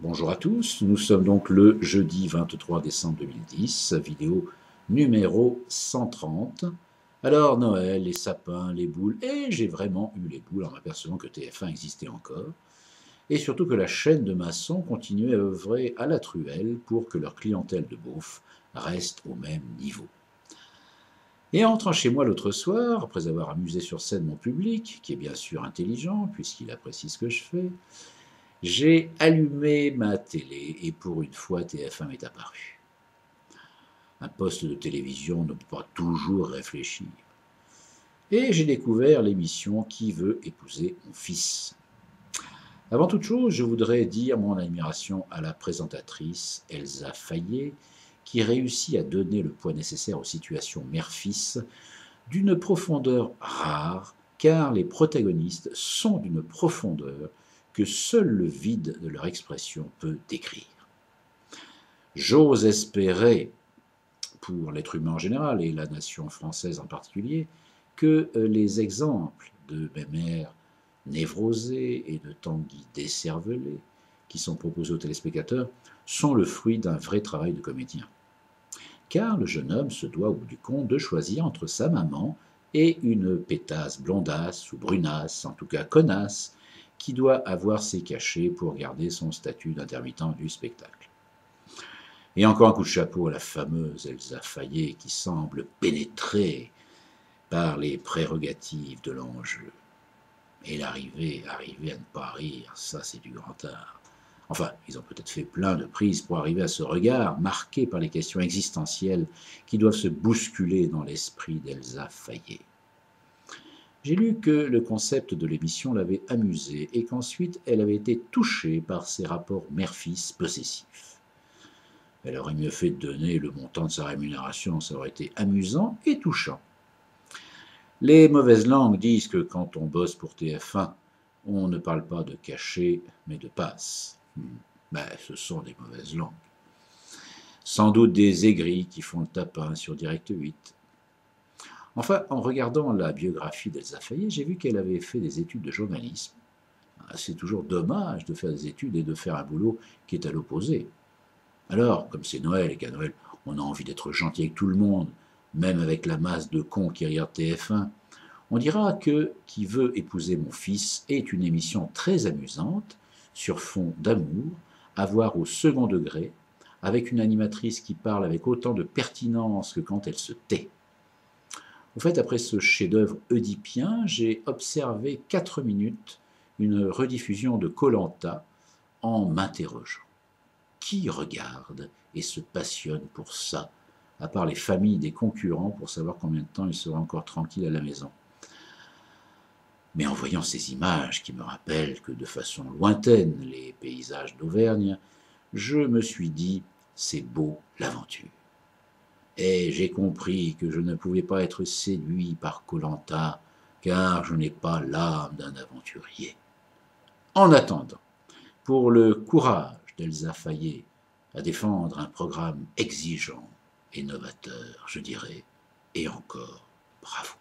Bonjour à tous, nous sommes donc le jeudi 23 décembre 2010, vidéo numéro 130. Alors Noël, les sapins, les boules, et j'ai vraiment eu les boules en m'apercevant que TF1 existait encore, et surtout que la chaîne de maçons continuait à œuvrer à la truelle pour que leur clientèle de beauf reste au même niveau. Et en entrant chez moi l'autre soir, après avoir amusé sur scène mon public, qui est bien sûr intelligent puisqu'il apprécie ce que je fais, j'ai allumé ma télé et pour une fois TF1 m'est apparu. Un poste de télévision ne peut pas toujours réfléchir. Et j'ai découvert l'émission Qui veut épouser mon fils. Avant toute chose, je voudrais dire mon admiration à la présentatrice Elsa Fayet, qui réussit à donner le poids nécessaire aux situations mère-fils d'une profondeur rare, car les protagonistes sont d'une profondeur que seul le vide de leur expression peut décrire. J'ose espérer, pour l'être humain en général et la nation française en particulier, que les exemples de mémères névrosées et de Tanguy décervelé qui sont proposés aux téléspectateurs sont le fruit d'un vrai travail de comédien. Car le jeune homme se doit au bout du compte de choisir entre sa maman et une pétasse blondasse ou brunasse, en tout cas connasse, qui doit avoir ses cachets pour garder son statut d'intermittent du spectacle. Et encore un coup de chapeau à la fameuse Elsa Fayet qui semble pénétrée par les prérogatives de l'enjeu. Et l'arrivée à ne pas rire, ça c'est du grand art. Enfin, ils ont peut-être fait plein de prises pour arriver à ce regard marqué par les questions existentielles qui doivent se bousculer dans l'esprit d'Elsa Fayet. J'ai lu que le concept de l'émission l'avait amusée et qu'ensuite elle avait été touchée par ses rapports mère-fils possessifs. Elle aurait mieux fait de donner le montant de sa rémunération, ça aurait été amusant et touchant. Les mauvaises langues disent que quand on bosse pour TF1, on ne parle pas de cachet, mais de passe. Ce sont des mauvaises langues. Sans doute des aigris qui font le tapin sur Direct 8. Enfin, en regardant la biographie d'Elsa Fayet, j'ai vu qu'elle avait fait des études de journalisme. C'est toujours dommage de faire des études et de faire un boulot qui est à l'opposé. Alors, comme c'est Noël et qu'à Noël, on a envie d'être gentil avec tout le monde, même avec la masse de cons qui regardent TF1, on dira que Qui veut épouser mon fils est une émission très amusante, sur fond d'amour, à voir au second degré, avec une animatrice qui parle avec autant de pertinence que quand elle se tait. Au fait, après ce chef-d'œuvre oedipien, j'ai observé 4 minutes une rediffusion de Koh-Lanta en m'interrogeant. Qui regarde et se passionne pour ça, à part les familles des concurrents pour savoir combien de temps ils seront encore tranquilles à la maison? Mais en voyant ces images qui me rappellent que de façon lointaine les paysages d'Auvergne, je me suis dit, c'est beau l'aventure. Et j'ai compris que je ne pouvais pas être séduit par Koh-Lanta, car je n'ai pas l'âme d'un aventurier. En attendant, pour le courage d'Elsa Fayet à défendre un programme exigeant et novateur, je dirais, et encore, bravo.